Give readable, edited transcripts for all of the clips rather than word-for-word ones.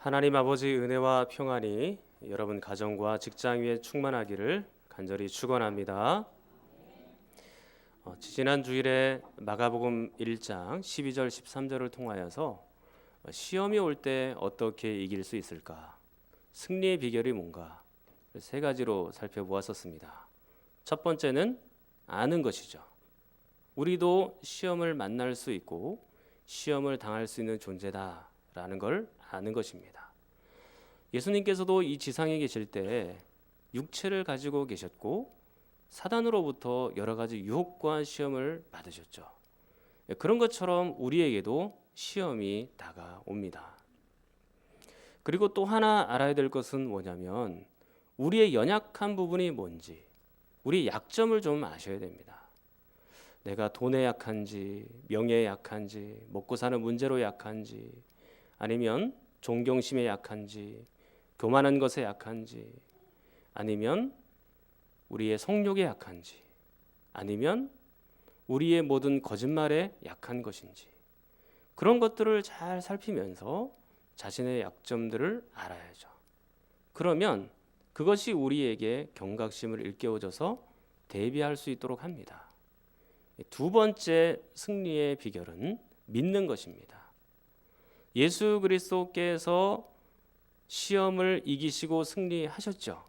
하나님 아버지 은혜와 평안이 여러분 가정과 직장 위에 충만하기를 간절히 축원합니다. 지난 주일에 마가복음 1장 12절 13절을 통하여서 시험이 올 때 어떻게 이길 수 있을까? 승리의 비결이 뭔가? 세 가지로 살펴보았었습니다. 첫 번째는 아는 것이죠. 우리도 시험을 만날 수 있고 시험을 당할 수 있는 존재다라는 걸 아는 것입니다. 예수님께서도 이 지상에 계실 때 육체를 가지고 계셨고 사단으로부터 여러 가지 유혹과 시험을 받으셨죠. 그런 것처럼 우리에게도 시험이 다가옵니다. 그리고 또 하나 알아야 될 것은 뭐냐면 우리의 연약한 부분이 뭔지, 우리의 약점을 좀 아셔야 됩니다. 내가 돈에 약한지, 명예에 약한지, 먹고 사는 문제로 약한지, 아니면 존경심에 약한지, 교만한 것에 약한지, 아니면 우리의 성욕에 약한지, 아니면 우리의 모든 거짓말에 약한 것인지, 그런 것들을 잘 살피면서 자신의 약점들을 알아야죠. 그러면 그것이 우리에게 경각심을 일깨워줘서 대비할 수 있도록 합니다. 두 번째 승리의 비결은 믿는 것입니다. 예수 그리스도께서 시험을 이기시고 승리하셨죠.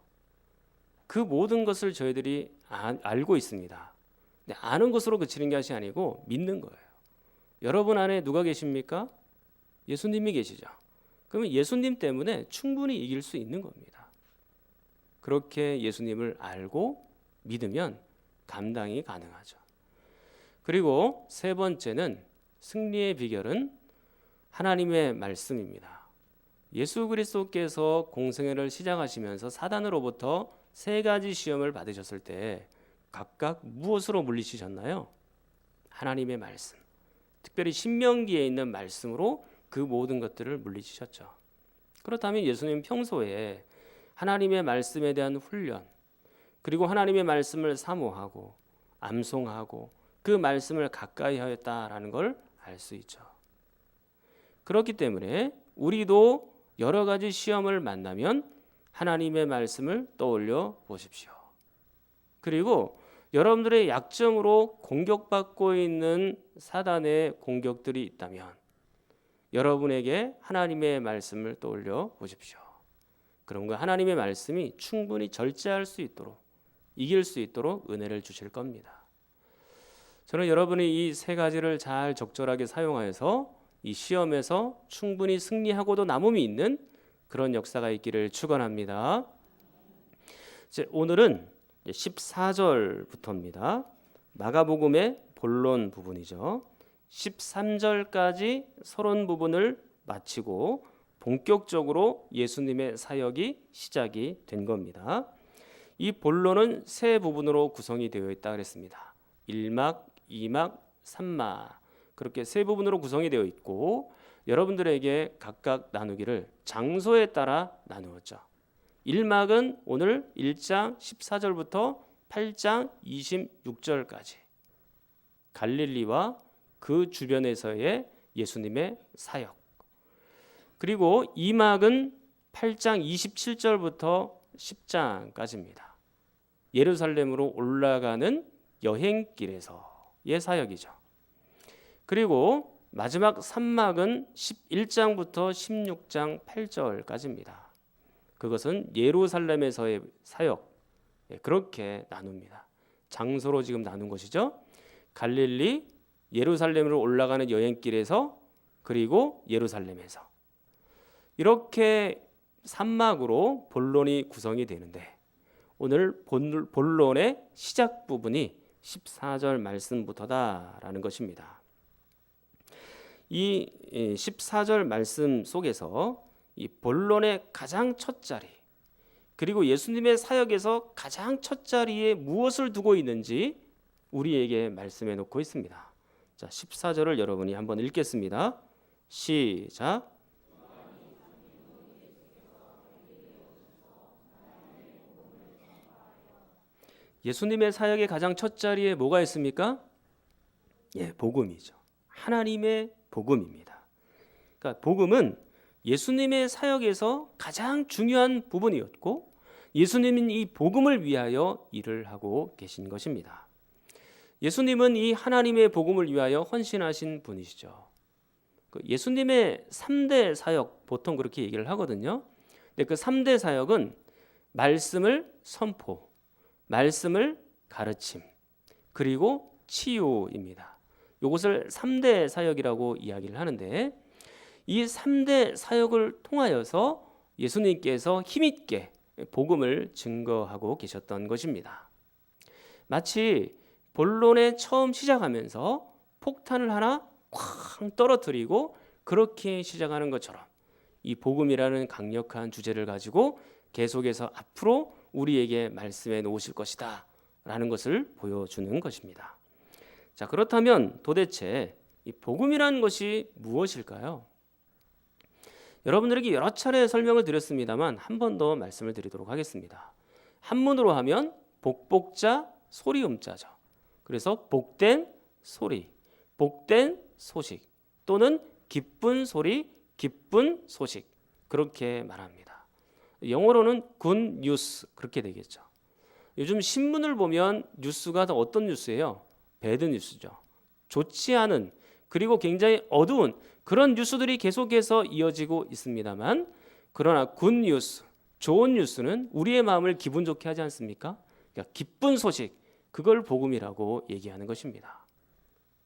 그 모든 것을 저희들이 알고 있습니다. 근데 아는 것으로 그치는 것이 아니고 믿는 거예요. 여러분 안에 누가 계십니까? 예수님이 계시죠. 그러면 예수님 때문에 충분히 이길 수 있는 겁니다. 그렇게 예수님을 알고 믿으면 감당이 가능하죠. 그리고 세 번째는 승리의 비결은 하나님의 말씀입니다. 예수 그리스도께서 공생애를 시작하시면서 사단으로부터 세 가지 시험을 받으셨을 때 각각 무엇으로 물리치셨나요? 하나님의 말씀, 특별히 신명기에 있는 말씀으로 그 모든 것들을 물리치셨죠. 그렇다면 예수님 평소에 하나님의 말씀에 대한 훈련, 그리고 하나님의 말씀을 사모하고 암송하고 그 말씀을 가까이 하였다라는 걸 알 수 있죠. 그렇기 때문에 우리도 여러 가지 시험을 만나면 하나님의 말씀을 떠올려 보십시오. 그리고 여러분들의 약점으로 공격받고 있는 사단의 공격들이 있다면 여러분에게 하나님의 말씀을 떠올려 보십시오. 그런 거 하나님의 말씀이 충분히 절제할 수 있도록, 이길 수 있도록 은혜를 주실 겁니다. 저는 여러분이 이 세 가지를 잘 적절하게 사용하여서 이 시험에서 충분히 승리하고도 남음이 있는 그런 역사가 있기를 축원합니다. 오늘은 14절부터입니다. 마가복음의 본론 부분이죠. 13절까지 서론 부분을 마치고 본격적으로 예수님의 사역이 시작이 된 겁니다. 이 본론은 세 부분으로 구성이 되어 있다 그랬습니다. 1막, 2막, 3막 그렇게 세 부분으로 구성이 되어 있고 여러분들에게 각각 나누기를 장소에 따라 나누었죠. 1막은 오늘 1장 14절부터 8장 26절까지 갈릴리와 그 주변에서의 예수님의 사역, 그리고 2막은 8장 27절부터 10장까지입니다. 예루살렘으로 올라가는 여행길에서의 사역이죠. 그리고 마지막 3막은 11장부터 16장 8절까지입니다. 그것은 예루살렘에서의 사역, 그렇게 나눕니다. 장소로 지금 나눈 것이죠. 갈릴리, 예루살렘으로 올라가는 여행길에서, 그리고 예루살렘에서, 이렇게 3막으로 본론이 구성이 되는데 오늘 본론의 시작 부분이 14절 말씀부터다라는 것입니다. 이 14절 말씀 속에서 이 본론의 가장 첫 자리, 그리고 예수님의 사역에서 가장 첫 자리에 무엇을 두고 있는지 우리에게 말씀해 놓고 있습니다. 자, 14절을 여러분이 한번 읽겠습니다. 시작. 예수님의 사역의 가장 첫 자리에 뭐가 있습니까? 복음이죠. 하나님의 복음입니다. 그러니까 복음은 예수님의 사역에서 가장 중요한 부분이었고 예수님은 이 복음을 위하여 일을 하고 계신 것입니다. 예수님은 이 하나님의 복음을 위하여 헌신하신 분이시죠. 예수님의 3대 사역 보통 그렇게 얘기를 하거든요. 근데 그 3대 사역은 말씀을 선포, 말씀을 가르침, 그리고 치유입니다. 이것을 3대 사역이라고 이야기를 하는데 이 3대 사역을 통하여서 예수님께서 힘있게 복음을 증거하고 계셨던 것입니다. 마치 본론에 처음 시작하면서 폭탄을 하나 쾅 떨어뜨리고 그렇게 시작하는 것처럼 이 복음이라는 강력한 주제를 가지고 계속해서 앞으로 우리에게 말씀해 놓으실 것이다 라는 것을 보여주는 것입니다. 자, 그렇다면 도대체 이 복음이라는 것이 무엇일까요? 여러분들에게 여러 차례 설명을 드렸습니다만 한 번 더 말씀을 드리도록 하겠습니다. 한문으로 하면 복복자 소리음자죠. 그래서 복된 소리, 복된 소식 또는 기쁜 소리, 기쁜 소식 그렇게 말합니다. 영어로는 good news 그렇게 되겠죠. 요즘 신문을 보면 뉴스가 다 어떤 뉴스예요? 배드 뉴스죠. 좋지 않은 그리고 굉장히 어두운 그런 뉴스들이 계속해서 이어지고 있습니다만 그러나 good news, 좋은 뉴스는 우리의 마음을 기분 좋게 하지 않습니까? 그러니까 기쁜 소식 그걸 복음이라고 얘기하는 것입니다.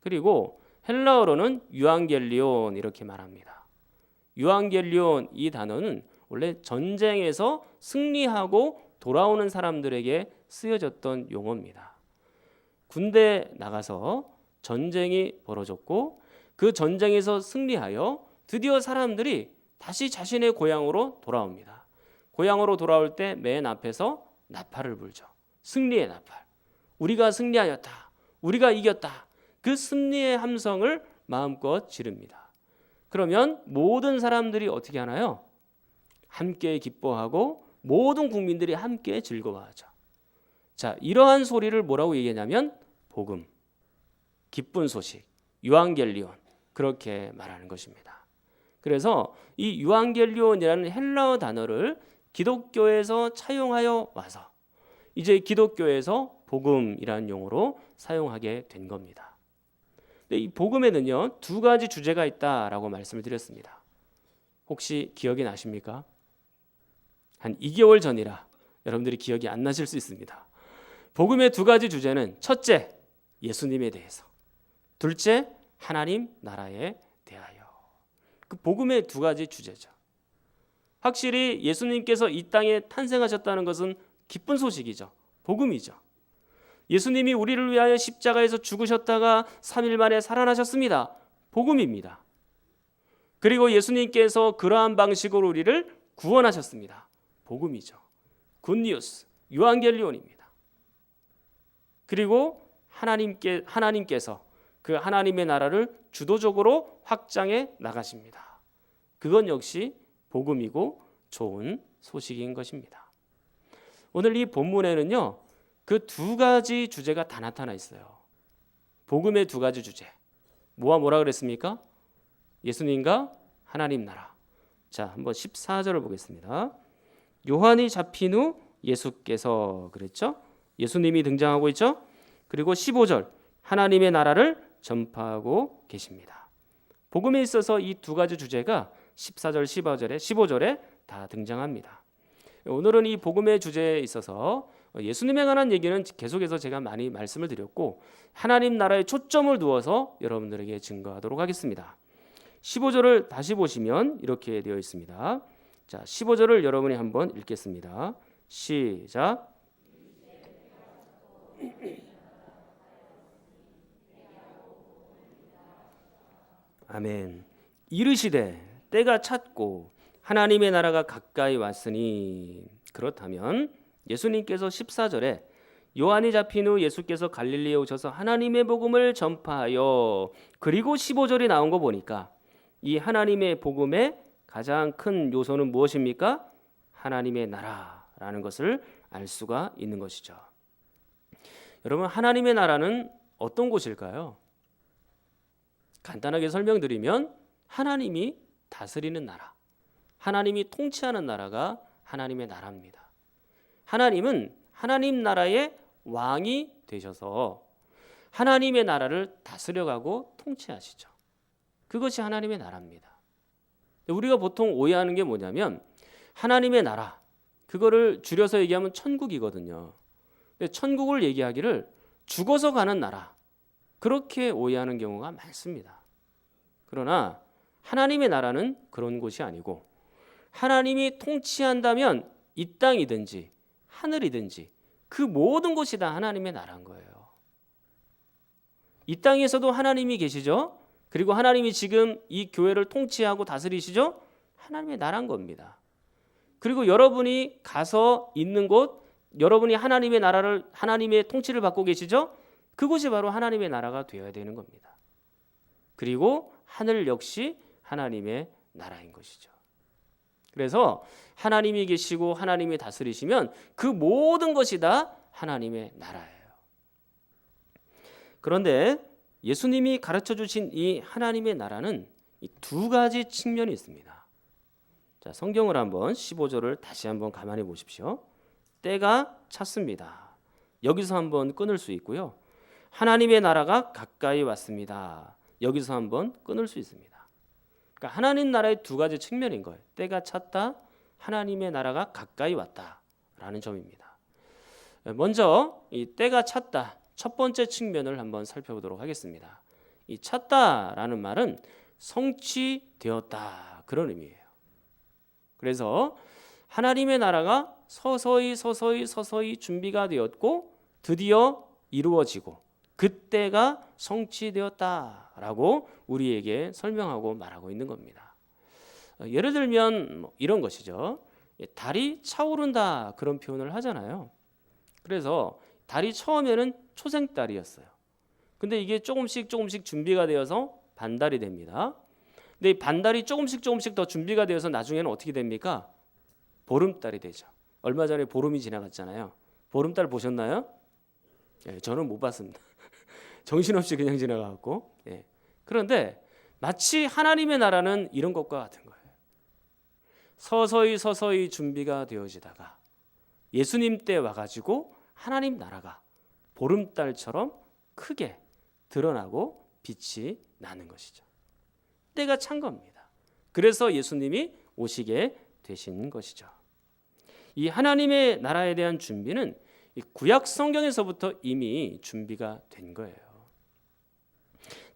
그리고 헬라어로는 유앙겔리온 이렇게 말합니다. 유앙겔리온 이 단어는 원래 전쟁에서 승리하고 돌아오는 사람들에게 쓰여졌던 용어입니다. 군대 나가서 전쟁이 벌어졌고 그 전쟁에서 승리하여 드디어 사람들이 다시 자신의 고향으로 돌아옵니다. 고향으로 돌아올 때 맨 앞에서 나팔을 불죠. 승리의 나팔. 우리가 승리하였다. 우리가 이겼다. 그 승리의 함성을 마음껏 지릅니다. 그러면 모든 사람들이 어떻게 하나요? 함께 기뻐하고 모든 국민들이 함께 즐거워하죠. 자, 이러한 소리를 뭐라고 얘기하냐면 복음, 기쁜 소식, 유앙겔리온 그렇게 말하는 것입니다. 그래서 이 유앙겔리온이라는 헬라어 단어를 기독교에서 차용하여 와서 이제 기독교에서 복음이라는 용어로 사용하게 된 겁니다. 근데 이 복음에는요 2가지 주제가 있다라고 말씀을 드렸습니다. 혹시 기억이 나십니까? 한 2개월 전이라 여러분들이 기억이 안 나실 수 있습니다. 복음의 2가지 주제는 첫째, 예수님에 대해서. 둘째, 하나님 나라에 대하여. 그 복음의 2가지 주제죠. 확실히 예수님께서 이 땅에 탄생하셨다는 것은 기쁜 소식이죠. 복음이죠. 예수님이 우리를 위하여 십자가에서 죽으셨다가 3일 만에 살아나셨습니다. 복음입니다. 그리고 예수님께서 그러한 방식으로 우리를 구원하셨습니다. 복음이죠. 굿뉴스, 유앙겔리온입니다. 그리고 하나님께서 그 하나님의 나라를 주도적으로 확장해 나가십니다. 그건 역시 복음이고 좋은 소식인 것입니다. 오늘 이 본문에는요 그 2가지 주제가 다 나타나 있어요. 복음의 2가지 주제. 뭐라 그랬습니까? 예수님과 하나님 나라. 자, 한번 14절을 보겠습니다. 요한이 잡힌 후 예수께서 그랬죠? 예수님이 등장하고 있죠? 그리고 15절 하나님의 나라를 전파하고 계십니다. 복음에 있어서 이 2가지 주제가 14절, 15절에 다 등장합니다. 오늘은 이 복음의 주제에 있어서 예수님에 관한 얘기는 계속해서 제가 많이 말씀을 드렸고 하나님 나라에 초점을 두어서 여러분들에게 증거하도록 하겠습니다. 15절을 다시 보시면 이렇게 되어 있습니다. 자, 15절을 여러분이 한번 읽겠습니다. 시작. 아멘. 이르시되 때가 찼고 하나님의 나라가 가까이 왔으니. 그렇다면 예수님께서 14절에 요한이 잡힌 후 예수께서 갈릴리에 오셔서 하나님의 복음을 전파하여, 그리고 15절이 나온 거 보니까 이 하나님의 복음의 가장 큰 요소는 무엇입니까? 하나님의 나라라는 것을 알 수가 있는 것이죠. 여러분, 하나님의 나라는 어떤 곳일까요? 간단하게 설명드리면 하나님이 다스리는 나라, 하나님이 통치하는 나라가 하나님의 나라입니다. 하나님은 하나님 나라의 왕이 되셔서 하나님의 나라를 다스려가고 통치하시죠. 그것이 하나님의 나라입니다. 우리가 보통 오해하는 게 뭐냐면 하나님의 나라, 그거를 줄여서 얘기하면 천국이거든요. 근데 천국을 얘기하기를 죽어서 가는 나라, 그렇게 오해하는 경우가 많습니다. 그러나 하나님의 나라는 그런 곳이 아니고 하나님이 통치한다면 이 땅이든지 하늘이든지 그 모든 곳이 다 하나님의 나라인 거예요. 이 땅에서도 하나님이 계시죠. 그리고 하나님이 지금 이 교회를 통치하고 다스리시죠. 하나님의 나라인 겁니다. 그리고 여러분이 가서 있는 곳, 여러분이 하나님의 나라를, 하나님의 통치를 받고 계시죠. 그곳이 바로 하나님의 나라가 되어야 되는 겁니다. 그리고 하늘 역시 하나님의 나라인 것이죠. 그래서 하나님이 계시고 하나님이 다스리시면 그 모든 것이 다 하나님의 나라예요. 그런데 예수님이 가르쳐 주신 이 하나님의 나라는 이 두 가지 측면이 있습니다. 자, 성경을 한번 15절을 다시 한번 가만히 보십시오. 때가 찼습니다. 여기서 한번 끊을 수 있고요. 하나님의 나라가 가까이 왔습니다. 여기서 한번 끊을 수 있습니다. 그러니까 하나님 나라의 두 가지 측면인 거예요. 때가 찼다, 하나님의 나라가 가까이 왔다라는 점입니다. 먼저 이 때가 찼다, 첫 번째 측면을 한번 살펴보도록 하겠습니다. 이 찼다라는 말은 성취되었다, 그런 의미예요. 그래서 하나님의 나라가 서서히 준비가 되었고 드디어 이루어지고 그때가 성취되었다라고 우리에게 설명하고 말하고 있는 겁니다. 예를 들면 이런 것이죠. 달이 차오른다, 그런 표현을 하잖아요. 그래서 달이 처음에는 초생달이었어요. 근데 이게 조금씩 준비가 되어서 반달이 됩니다. 근데 이 반달이 조금씩 더 준비가 되어서 나중에는 어떻게 됩니까? 보름달이 되죠. 얼마 전에 보름이 지나갔잖아요. 보름달 보셨나요? 예, 저는 못 봤습니다. 정신없이 그냥 지나가고. 예. 그런데 마치 하나님의 나라는 이런 것과 같은 거예요. 서서히 준비가 되어지다가 예수님 때 와가지고 하나님 나라가 보름달처럼 크게 드러나고 빛이 나는 것이죠. 때가 찬 겁니다. 그래서 예수님이 오시게 되신 것이죠. 이 하나님의 나라에 대한 준비는 구약 성경에서부터 이미 준비가 된 거예요.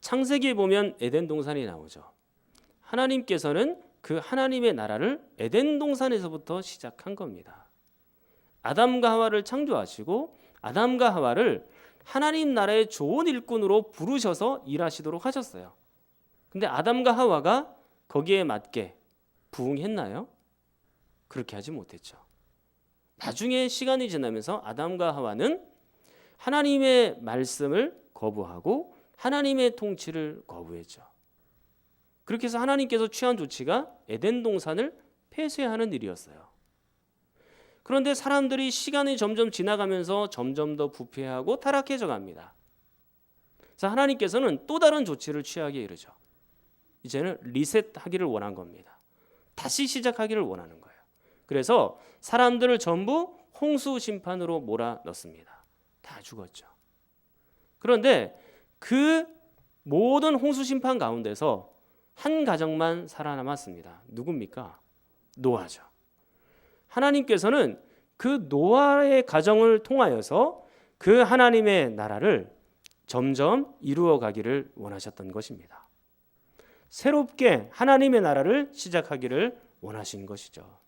창세기에 보면 에덴 동산이 나오죠. 하나님께서는 그 하나님의 나라를 에덴 동산에서부터 시작한 겁니다. 아담과 하와를 창조하시고 아담과 하와를 하나님 나라의 좋은 일꾼으로 부르셔서 일하시도록 하셨어요. 근데 아담과 하와가 거기에 맞게 부응했나요? 그렇게 하지 못했죠. 나중에 시간이 지나면서 아담과 하와는 하나님의 말씀을 거부하고 하나님의 통치를 거부했죠. 그렇게 해서 하나님께서 취한 조치가 에덴 동산을 폐쇄하는 일이었어요. 그런데 사람들이 시간이 점점 지나가면서 점점 더 부패하고 타락해져 갑니다. 그래서 하나님께서는 또 다른 조치를 취하기에 이르죠. 이제는 리셋하기를 원한 겁니다. 다시 시작하기를 원하는 거예요. 그래서 사람들을 전부 홍수 심판으로 몰아넣습니다. 다 죽었죠. 그런데 그 모든 홍수 심판 가운데서 한 가정만 살아남았습니다. 누굽니까? 노아죠. 하나님께서는 그 노아의 가정을 통하여서 그 하나님의 나라를 점점 이루어 가기를 원하셨던 것입니다. 새롭게 하나님의 나라를 시작하기를 원하신 것이죠.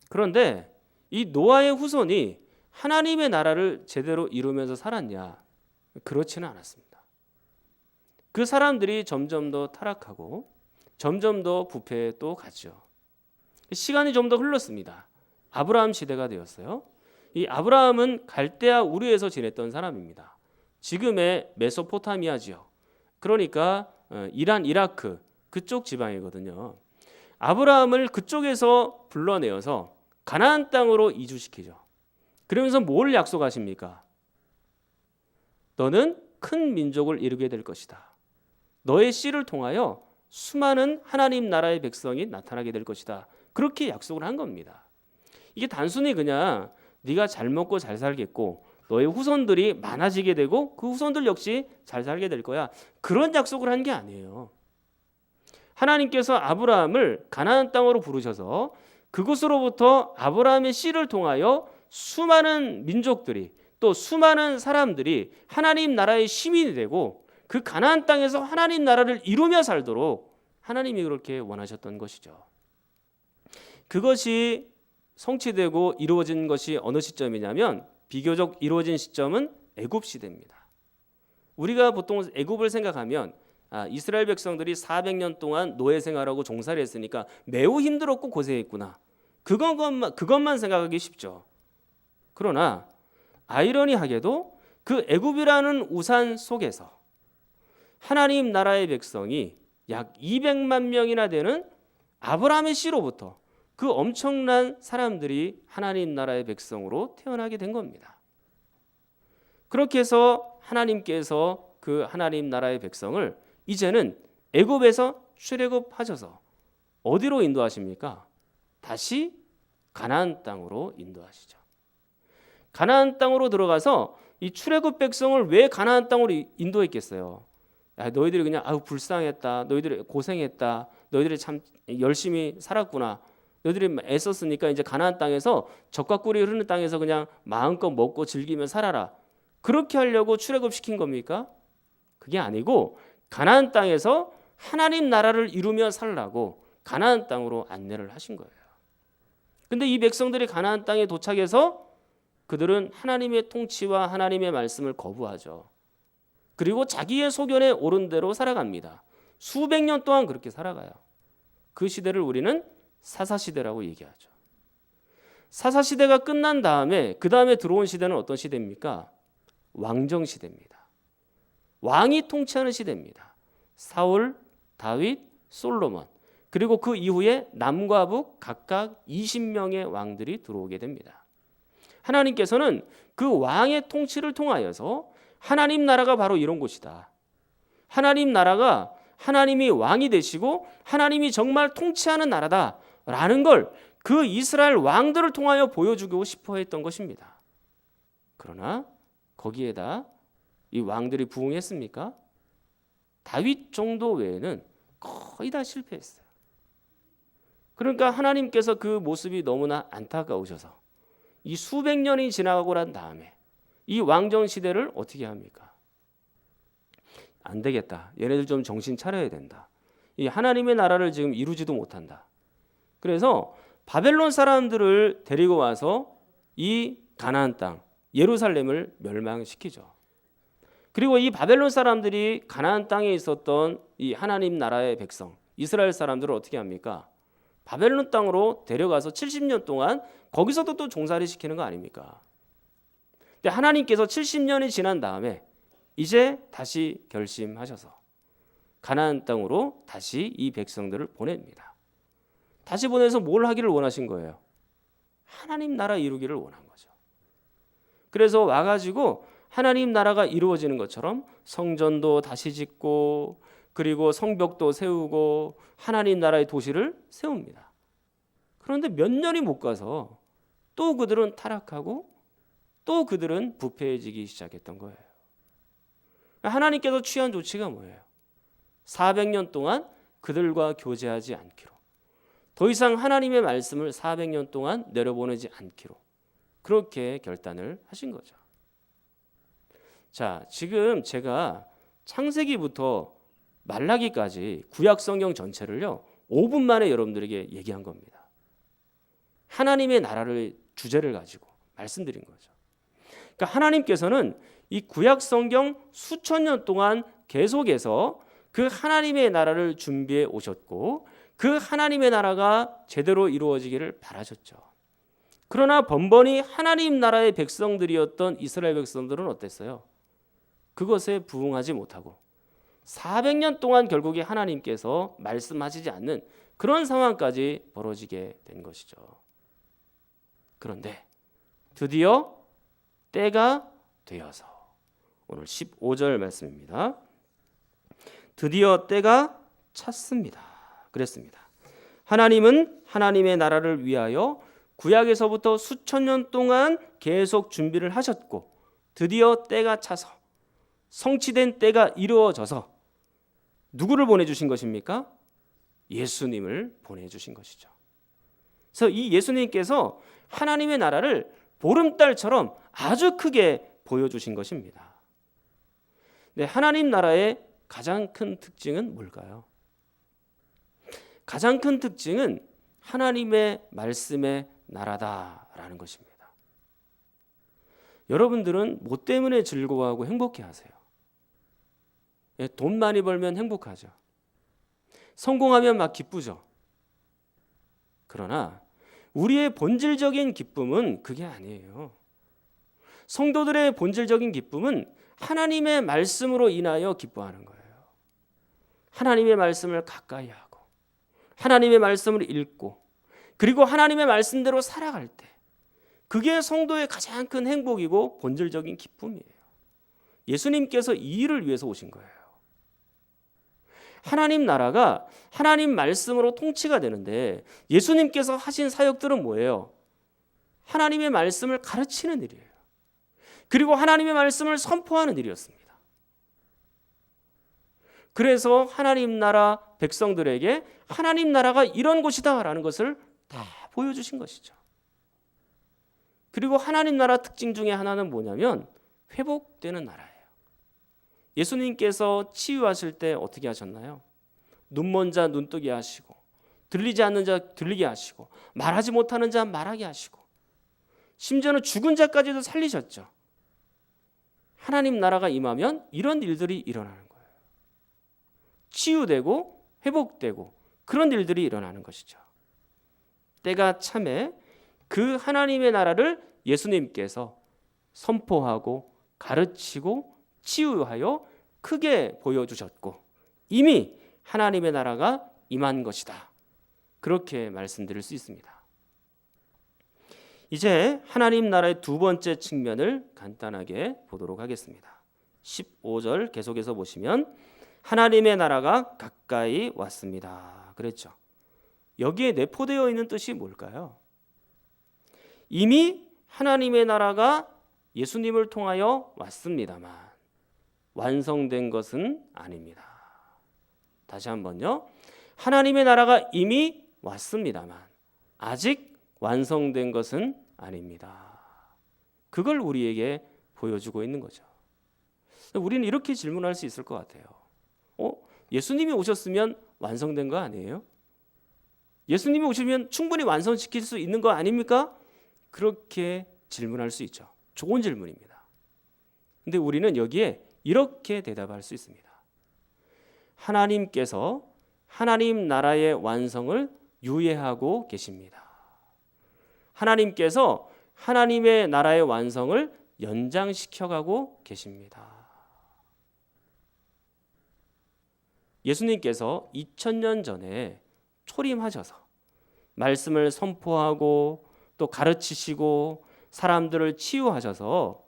그런데 이 노아의 후손이 하나님의 나라를 제대로 이루면서 살았냐? 그렇지는 않았습니다. 그 사람들이 점점 더 타락하고 점점 더 부패에 또 갔죠. 시간이 좀 더 흘렀습니다. 아브라함 시대가 되었어요. 이 아브라함은 갈대아 우르에서 지냈던 사람입니다. 지금의 메소포타미아 지역, 그러니까 이란, 이라크 그쪽 지방이거든요. 아브라함을 그쪽에서 불러내어서 가나안 땅으로 이주시키죠. 그러면서 뭘 약속하십니까? 너는 큰 민족을 이루게 될 것이다. 너의 씨를 통하여 수많은 하나님 나라의 백성이 나타나게 될 것이다. 그렇게 약속을 한 겁니다. 이게 단순히 그냥 네가 잘 먹고 잘 살겠고 너의 후손들이 많아지게 되고 그 후손들 역시 잘 살게 될 거야. 그런 약속을 한 게 아니에요. 하나님께서 아브라함을 가나안 땅으로 부르셔서 그곳으로부터 아브라함의 씨를 통하여 수많은 민족들이 또 수많은 사람들이 하나님 나라의 시민이 되고 그 가나안 땅에서 하나님 나라를 이루며 살도록 하나님이 그렇게 원하셨던 것이죠. 그것이 성취되고 이루어진 것이 어느 시점이냐면 비교적 이루어진 시점은 애굽 시대입니다. 우리가 보통 애굽을 생각하면 이스라엘 백성들이 400년 동안 노예 생활하고 종살이 했으니까 매우 힘들었고 고생했구나. 그것만 생각하기 쉽죠. 그러나 아이러니하게도 그 애굽이라는 우산 속에서 하나님 나라의 백성이 약 200만 명이나 되는 아브라함의 씨로부터 그 엄청난 사람들이 하나님 나라의 백성으로 태어나게 된 겁니다. 그렇게 해서 하나님께서 그 하나님 나라의 백성을 이제는 애굽에서 출애굽하셔서 어디로 인도하십니까? 다시 가나안 땅으로 인도하시죠. 가나안 땅으로 들어가서 이 출애굽 백성을 왜 가나안 땅으로 인도했겠어요? 너희들이 그냥 불쌍했다. 너희들이 고생했다. 너희들이 참 열심히 살았구나. 너희들이 애썼으니까 이제 가나안 땅에서 젖과 꿀이 흐르는 땅에서 그냥 마음껏 먹고 즐기며 살아라. 그렇게 하려고 출애굽시킨 겁니까? 그게 아니고 가나안 땅에서 하나님 나라를 이루며 살라고 가나안 땅으로 안내를 하신 거예요. 근데 이 백성들이 가나안 땅에 도착해서 그들은 하나님의 통치와 하나님의 말씀을 거부하죠. 그리고 자기의 소견에 옳은 대로 살아갑니다. 수백 년 동안 그렇게 살아가요. 그 시대를 우리는 사사시대라고 얘기하죠. 사사시대가 끝난 다음에 그 다음에 들어온 시대는 어떤 시대입니까? 왕정시대입니다. 왕이 통치하는 시대입니다. 사울, 다윗, 솔로몬 그리고 그 이후에 남과 북 각각 20명의 왕들이 들어오게 됩니다. 하나님께서는 그 왕의 통치를 통하여서 하나님 나라가 바로 이런 곳이다. 하나님 나라가 하나님이 왕이 되시고 하나님이 정말 통치하는 나라다라는 걸 그 이스라엘 왕들을 통하여 보여주고 싶어 했던 것입니다. 그러나 거기에다 이 왕들이 부응했습니까? 다윗 정도 외에는 거의 다 실패했어요. 그러니까 하나님께서 그 모습이 너무나 안타까우셔서 이 수백 년이 지나가고 난 다음에 이 왕정 시대를 어떻게 합니까? 안 되겠다. 얘네들 좀 정신 차려야 된다. 이 하나님의 나라를 지금 이루지도 못한다. 그래서 바벨론 사람들을 데리고 와서 이 가나안 땅 예루살렘을 멸망시키죠. 그리고 이 바벨론 사람들이 가나안 땅에 있었던 이 하나님 나라의 백성 이스라엘 사람들을 어떻게 합니까? 바벨론 땅으로 데려가서 70년 동안 거기서도 또 종살이 시키는 거 아닙니까? 근데 하나님께서 70년이 지난 다음에 이제 다시 결심하셔서 가나안 땅으로 다시 이 백성들을 보냅니다. 다시 보내서 뭘 하기를 원하신 거예요? 하나님 나라 이루기를 원한 거죠. 그래서 와가지고 하나님 나라가 이루어지는 것처럼 성전도 다시 짓고 그리고 성벽도 세우고 하나님 나라의 도시를 세웁니다. 그런데 몇 년이 못 가서 또 그들은 타락하고 또 그들은 부패해지기 시작했던 거예요. 하나님께서 취한 조치가 뭐예요? 400년 동안 그들과 교제하지 않기로, 더 이상 하나님의 말씀을 400년 동안 내려보내지 않기로 그렇게 결단을 하신 거죠. 자, 지금 제가 창세기부터 말라기까지 구약 성경 전체를요 5분 만에 여러분들에게 얘기한 겁니다. 하나님의 나라를 주제를 가지고 말씀드린 거죠. 그러니까 하나님께서는 이 구약 성경 수천 년 동안 계속해서 그 하나님의 나라를 준비해 오셨고 그 하나님의 나라가 제대로 이루어지기를 바라셨죠. 그러나 번번이 하나님 나라의 백성들이었던 이스라엘 백성들은 어땠어요? 그것에 부응하지 못하고 400년 동안 결국에 하나님께서 말씀하시지 않는 그런 상황까지 벌어지게 된 것이죠. 그런데 드디어 때가 되어서 오늘 15절 말씀입니다. 드디어 때가 찾습니다. 그랬습니다. 하나님은 하나님의 나라를 위하여 구약에서부터 수천 년 동안 계속 준비를 하셨고 드디어 때가 차서 성취된 때가 이루어져서 누구를 보내주신 것입니까? 예수님을 보내주신 것이죠. 그래서 이 예수님께서 하나님의 나라를 보름달처럼 아주 크게 보여주신 것입니다. 네, 하나님 나라의 가장 큰 특징은 뭘까요? 가장 큰 특징은 하나님의 말씀의 나라다라는 것입니다. 여러분들은 뭐 때문에 즐거워하고 행복해하세요? 돈 많이 벌면 행복하죠. 성공하면 막 기쁘죠. 그러나 우리의 본질적인 기쁨은 그게 아니에요. 성도들의 본질적인 기쁨은 하나님의 말씀으로 인하여 기뻐하는 거예요. 하나님의 말씀을 가까이 하고 하나님의 말씀을 읽고 그리고 하나님의 말씀대로 살아갈 때 그게 성도의 가장 큰 행복이고 본질적인 기쁨이에요. 예수님께서 이 일을 위해서 오신 거예요. 하나님 나라가 하나님 말씀으로 통치가 되는데 예수님께서 하신 사역들은 뭐예요? 하나님의 말씀을 가르치는 일이에요. 그리고 하나님의 말씀을 선포하는 일이었습니다. 그래서 하나님 나라 백성들에게 하나님 나라가 이런 곳이다라는 것을 다 보여주신 것이죠. 그리고 하나님 나라 특징 중에 하나는 뭐냐면 회복되는 나라예요. 예수님께서 치유하실 때 어떻게 하셨나요? 눈먼 자 눈뜨게 하시고 들리지 않는 자 들리게 하시고 말하지 못하는 자 말하게 하시고 심지어는 죽은 자까지도 살리셨죠. 하나님 나라가 임하면 이런 일들이 일어나는 거예요. 치유되고 회복되고 그런 일들이 일어나는 것이죠. 때가 참에 그 하나님의 나라를 예수님께서 선포하고 가르치고 치유하여 크게 보여주셨고 이미 하나님의 나라가 임한 것이다. 그렇게 말씀드릴 수 있습니다. 이제 하나님 나라의 두 번째 측면을 간단하게 보도록 하겠습니다. 15절 계속해서 보시면 하나님의 나라가 가까이 왔습니다. 그랬죠. 여기에 내포되어 있는 뜻이 뭘까요? 이미 하나님의 나라가 예수님을 통하여 왔습니다만 완성된 것은 아닙니다. 다시 한번요. 하나님의 나라가 이미 왔습니다만 아직 완성된 것은 아닙니다. 그걸 우리에게 보여주고 있는 거죠. 우리는 이렇게 질문할 수 있을 것 같아요. 예수님이 오셨으면 완성된 거 아니에요? 예수님이 오시면 충분히 완성시킬 수 있는 거 아닙니까? 그렇게 질문할 수 있죠. 좋은 질문입니다. 근데 우리는 여기에 이렇게 대답할 수 있습니다. 하나님께서 하나님 나라의 완성을 유예하고 계십니다. 하나님께서 하나님의 나라의 완성을 연장시켜가고 계십니다. 예수님께서 2000년 전에 초림하셔서 말씀을 선포하고 또 가르치시고 사람들을 치유하셔서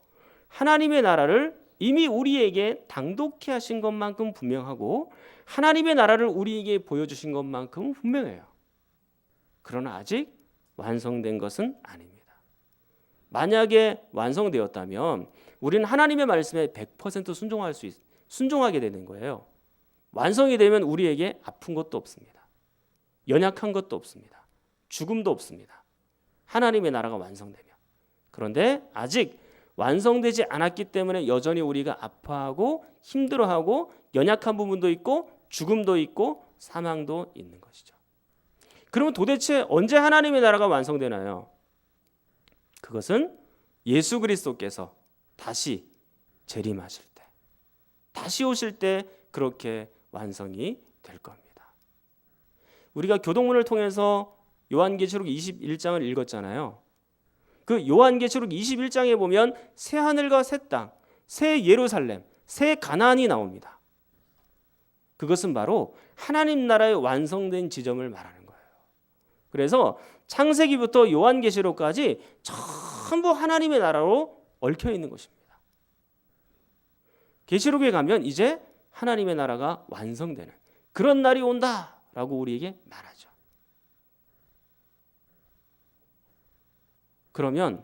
하나님의 나라를 이미 우리에게 당독케 하신 것만큼 분명하고 하나님의 나라를 우리에게 보여주신 것만큼 분명해요. 그러나 아직 완성된 것은 아닙니다. 만약에 완성되었다면 우리는 하나님의 말씀에 100% 순종하게 되는 거예요. 완성이 되면 우리에게 아픈 것도 없습니다. 연약한 것도 없습니다. 죽음도 없습니다. 하나님의 나라가 완성되면. 그런데 아직 완성되지 않았기 때문에 여전히 우리가 아파하고 힘들어하고 연약한 부분도 있고 죽음도 있고 사망도 있는 것이죠. 그러면 도대체 언제 하나님의 나라가 완성되나요? 그것은 예수 그리스도께서 다시 재림하실 때, 다시 오실 때 그렇게 완성이 될 겁니다. 우리가 교동문을 통해서 요한계시록 21장을 읽었잖아요. 그 요한계시록 21장에 보면 새 하늘과 새 땅, 새 예루살렘, 새 가나안이 나옵니다. 그것은 바로 하나님 나라의 완성된 지점을 말하는 거예요. 그래서 창세기부터 요한계시록까지 전부 하나님의 나라로 얽혀 있는 것입니다. 계시록에 가면 이제 하나님의 나라가 완성되는 그런 날이 온다라고 우리에게 말하죠. 그러면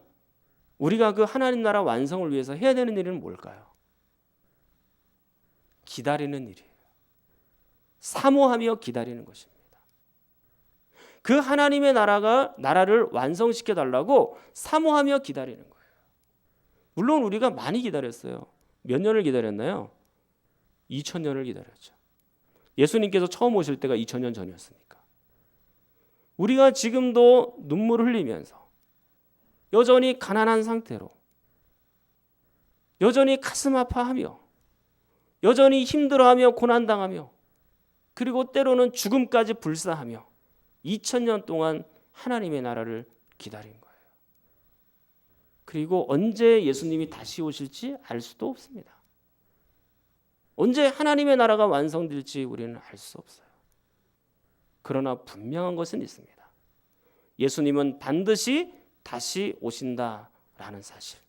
우리가 그 하나님 나라 완성을 위해서 해야 되는 일은 뭘까요? 기다리는 일이에요. 사모하며 기다리는 것입니다. 그 하나님의 나라를 완성시켜 달라고 사모하며 기다리는 거예요. 물론 우리가 많이 기다렸어요. 몇 년을 기다렸나요? 2000년을 기다렸죠. 예수님께서 처음 오실 때가 2000년 전이었으니까. 우리가 지금도 눈물을 흘리면서 여전히 가난한 상태로, 여전히 가슴 아파하며, 여전히 힘들어하며 고난당하며, 그리고 때로는 죽음까지 불사하며 2000년 동안 하나님의 나라를 기다린 거예요. 그리고 언제 예수님이 다시 오실지 알 수도 없습니다. 언제 하나님의 나라가 완성될지 우리는 알 수 없어요. 그러나 분명한 것은 있습니다. 예수님은 반드시 다시 오신다라는 사실.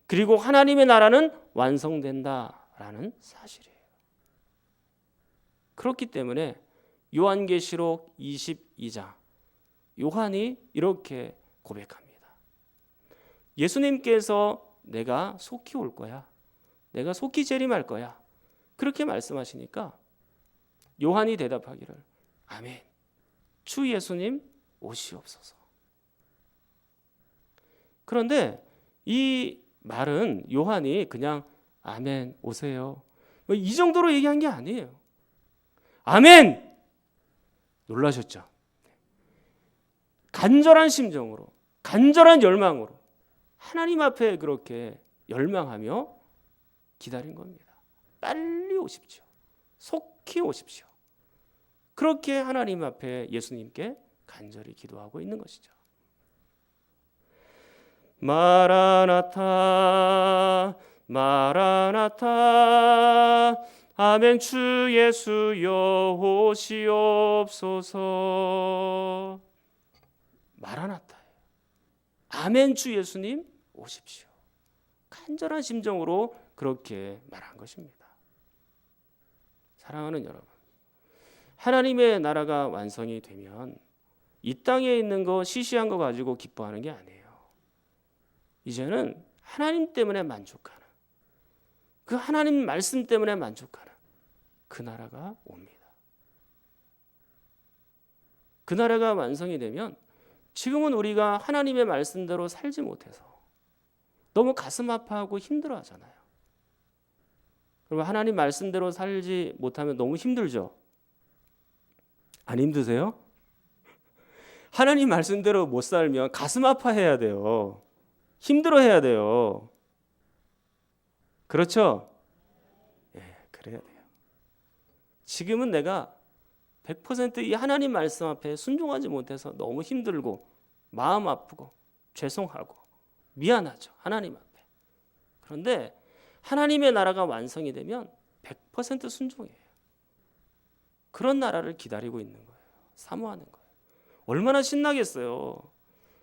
그리고 하나님의 나라는 완성된다라는 사실이에요. 그렇기 때문에 요한계시록 22장 요한이 이렇게 고백합니다. 예수님께서 내가 속히 올 거야. 내가 속히 재림할 거야. 그렇게 말씀하시니까 요한이 대답하기를 아멘. 주 예수님 오시옵소서. 그런데 이 말은 요한이 그냥 아멘 오세요. 이 정도로 얘기한 게 아니에요. 아멘! 놀라셨죠? 간절한 심정으로, 간절한 열망으로 하나님 앞에 그렇게 열망하며 기다린 겁니다. 빨리 오십시오. 속히 오십시오. 그렇게 하나님 앞에 예수님께 간절히 기도하고 있는 것이죠. 마라나타 마라나타 아멘 주 예수여 오시옵소서. 마라나타예요. 아멘 주 예수님 오십시오. 간절한 심정으로 그렇게 말한 것입니다. 사랑하는 여러분, 하나님의 나라가 완성이 되면 이 땅에 있는 거 시시한 거 가지고 기뻐하는 게 아니에요. 이제는 하나님 때문에 만족하는, 그 하나님 말씀 때문에 만족하는 그 나라가 옵니다. 그 나라가 완성이 되면 지금은 우리가 하나님의 말씀대로 살지 못해서 너무 가슴 아파하고 힘들어하잖아요. 그러면 하나님 말씀대로 살지 못하면 너무 힘들죠? 안 힘드세요? 하나님 말씀대로 못 살면 가슴 아파해야 돼요. 힘들어해야 돼요. 그렇죠? 예, 그래야 돼요. 지금은 내가 100% 이 하나님 말씀 앞에 순종하지 못해서 너무 힘들고 마음 아프고 죄송하고 미안하죠. 하나님 앞에. 그런데 하나님의 나라가 완성이 되면 100% 순종해요. 그런 나라를 기다리고 있는 거예요. 사모하는 거예요. 얼마나 신나겠어요.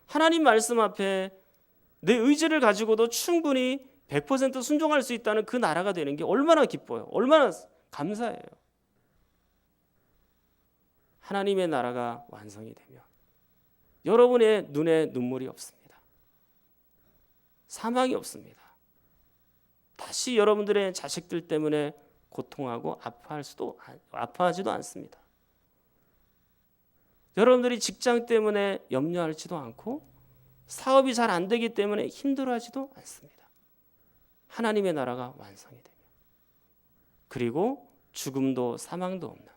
하나님 말씀 앞에 내 의지를 가지고도 충분히 100% 순종할 수 있다는 그 나라가 되는 게 얼마나 기뻐요. 얼마나 감사해요. 하나님의 나라가 완성이 되면 여러분의 눈에 눈물이 없습니다. 사망이 없습니다. 다시 여러분들의 자식들 때문에 고통하고 아파하지도 않습니다. 여러분들이 직장 때문에 염려하지도 않고 사업이 잘 안 되기 때문에 힘들어하지도 않습니다. 하나님의 나라가 완성이 되면. 그리고 죽음도 사망도 없는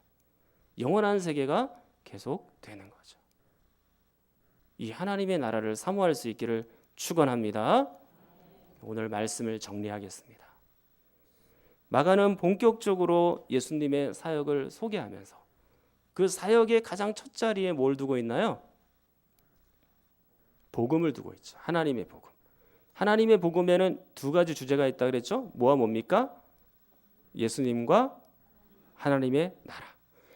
영원한 세계가 계속 되는 거죠. 이 하나님의 나라를 사모할 수 있기를 축원합니다. 오늘 말씀을 정리하겠습니다. 마가는 본격적으로 예수님의 사역을 소개하면서 그 사역의 가장 첫 자리에 뭘 두고 있나요? 복음을 두고 있죠. 하나님의 복음. 하나님의 복음에는 두 가지 주제가 있다 그랬죠? 뭐와 뭡니까? 예수님과 하나님의 나라.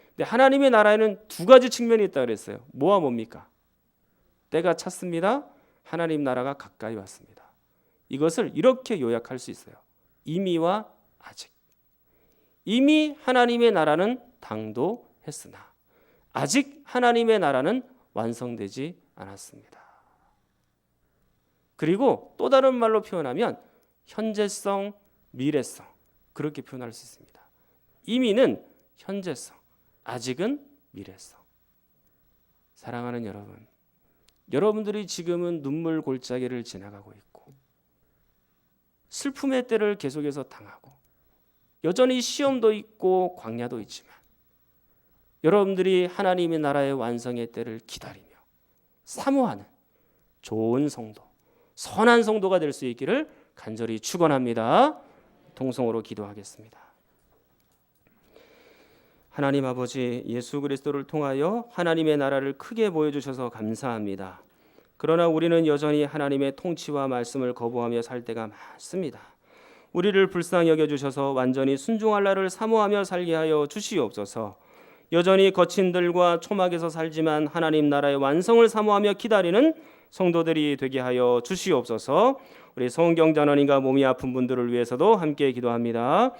근데 하나님의 나라에는 두 가지 측면이 있다 그랬어요. 뭐와 뭡니까? 때가 찼습니다. 하나님 나라가 가까이 왔습니다. 이것을 이렇게 요약할 수 있어요. 이미와 아직. 이미 하나님의 나라는 당도했으나 아직 하나님의 나라는 완성되지 않았습니다. 그리고 또 다른 말로 표현하면 현재성, 미래성 그렇게 표현할 수 있습니다. 이미는 현재성, 아직은 미래성. 사랑하는 여러분, 여러분들이 지금은 눈물 골짜기를 지나가고 있고 슬픔의 때를 계속해서 당하고 여전히 시험도 있고 광야도 있지만 여러분들이 하나님의 나라의 완성의 때를 기다리며 사모하는 좋은 성도, 선한 성도가 될 수 있기를 간절히 축원합니다. 통성으로 기도하겠습니다. 하나님 아버지, 예수 그리스도를 통하여 하나님의 나라를 크게 보여주셔서 감사합니다. 그러나 우리는 여전히 하나님의 통치와 말씀을 거부하며 살 때가 많습니다. 우리를 불쌍히 여겨주셔서 완전히 순종할 날을 사모하며 살게 하여 주시옵소서. 여전히 거친 들과 초막에서 살지만 하나님 나라의 완성을 사모하며 기다리는 성도들이 되게 하여 주시옵소서. 우리 성경전원인과 몸이 아픈 분들을 위해서도 함께 기도합니다.